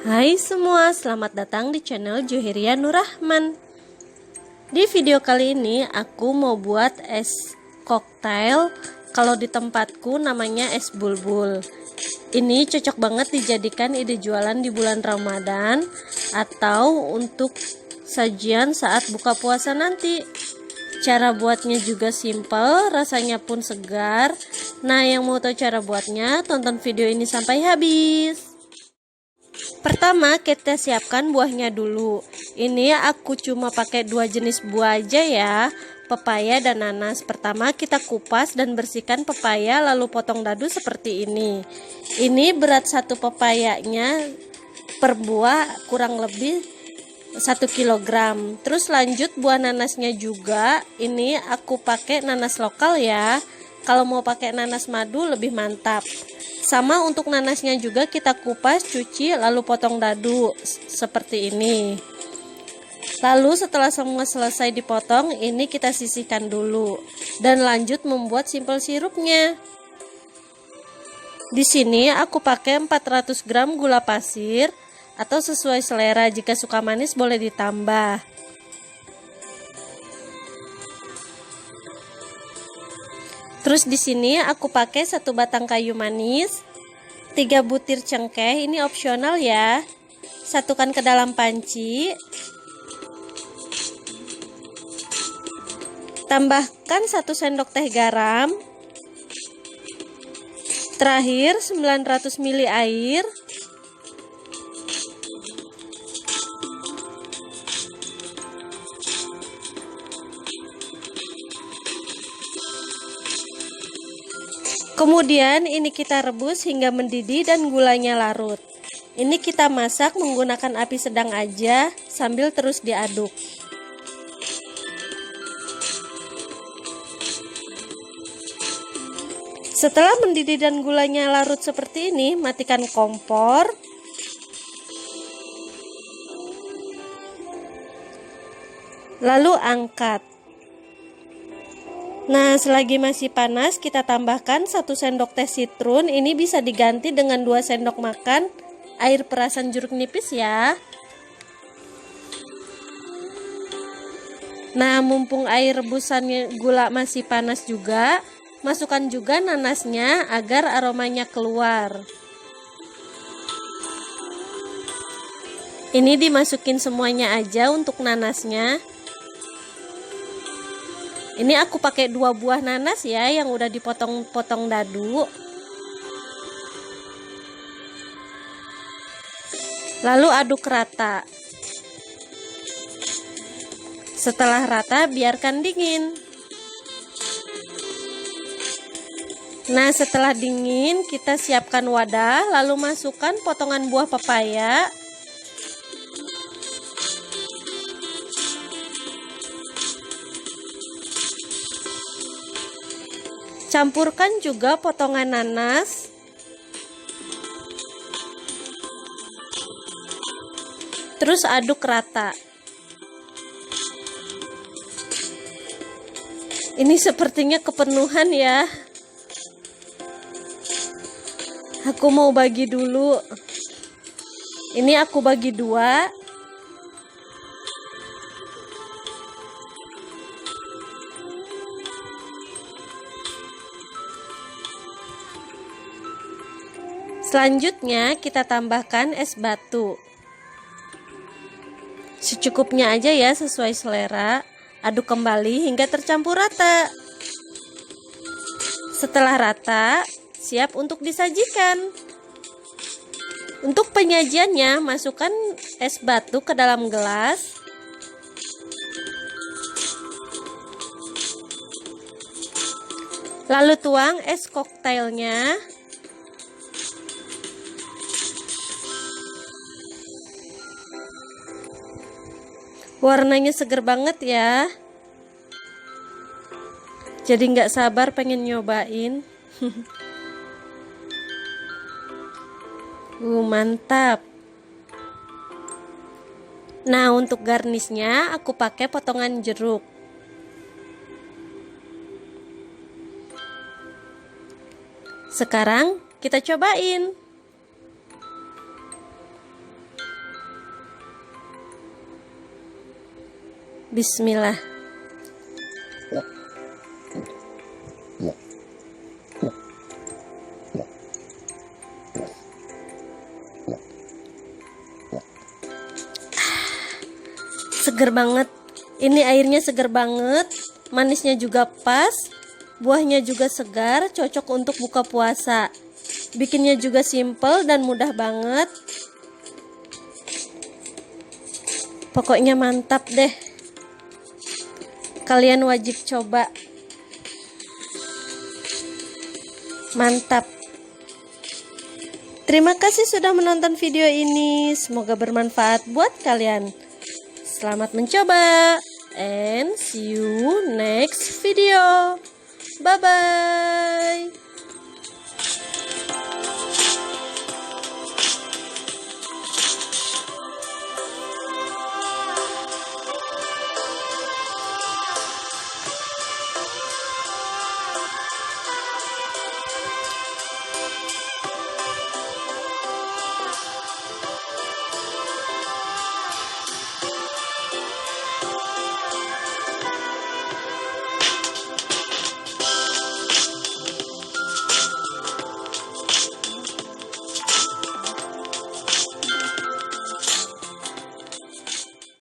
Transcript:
Hai semua, selamat datang di channel Juheria Nurrahman. Di video kali ini aku mau buat es koktail. Kalau di tempatku namanya es bulbul. Ini cocok banget dijadikan ide jualan di bulan Ramadan atau untuk sajian saat buka puasa nanti. Cara buatnya juga simple, rasanya pun segar. Nah, yang mau tahu cara buatnya, tonton video ini sampai habis. Pertama kita siapkan buahnya dulu. Ini aku cuma pakai dua jenis buah aja ya, pepaya dan nanas. Pertama kita kupas dan bersihkan pepaya, lalu potong dadu seperti ini. Ini berat satu pepayanya per buah kurang lebih 1 kg. Terus lanjut buah nanasnya juga. Ini aku pakai nanas lokal ya. Kalau mau pakai nanas madu lebih mantap. Sama untuk nanasnya juga kita kupas, cuci, lalu potong dadu seperti ini. Lalu setelah semua selesai dipotong, ini kita sisihkan dulu dan lanjut membuat simpel sirupnya. Di sini aku pakai 400 gram gula pasir atau sesuai selera, jika suka manis boleh ditambah. Terus di sini aku pakai 1 batang kayu manis, 3 butir cengkeh, ini opsional ya. Satukan ke dalam panci. Tambahkan 1 sendok teh garam. Terakhir 900 ml air. Kemudian ini kita rebus hingga mendidih dan gulanya larut. Ini kita masak menggunakan api sedang aja sambil terus diaduk. Setelah mendidih dan gulanya larut seperti ini, matikan kompor. Lalu angkat. Nah, selagi masih panas kita tambahkan 1 sendok teh sitrun. Ini bisa diganti dengan 2 sendok makan air perasan jeruk nipis ya. Nah, mumpung air rebusannya gula masih panas juga, masukkan juga nanasnya agar aromanya keluar. Ini dimasukin semuanya aja untuk nanasnya. Ini aku pakai 2 buah nanas ya yang udah dipotong-potong dadu. Lalu aduk rata. Setelah rata biarkan dingin. Nah, setelah dingin kita siapkan wadah, lalu masukkan potongan buah pepaya. Campurkan juga potongan nanas. Terus aduk rata. Ini sepertinya kepenuhan ya. Aku mau bagi dulu. Ini aku bagi 2. Selanjutnya kita tambahkan es batu. Secukupnya aja ya, sesuai selera. Aduk kembali hingga tercampur rata. Setelah rata, siap untuk disajikan. Untuk penyajiannya, masukkan es batu ke dalam gelas. Lalu tuang es koktailnya. Warnanya seger banget ya. Jadi nggak sabar pengen nyobain. Mantap. Nah, untuk garnisnya aku pakai potongan jeruk. Sekarang kita cobain. Bismillah. Seger banget. Ini airnya seger banget, manisnya juga pas, buahnya juga segar, cocok untuk buka puasa. Bikinnya juga simple dan mudah banget. Pokoknya mantap deh. Kalian wajib coba. Mantap. Terima kasih sudah menonton video ini. Semoga bermanfaat buat kalian. Selamat mencoba, and see you next video. Bye bye.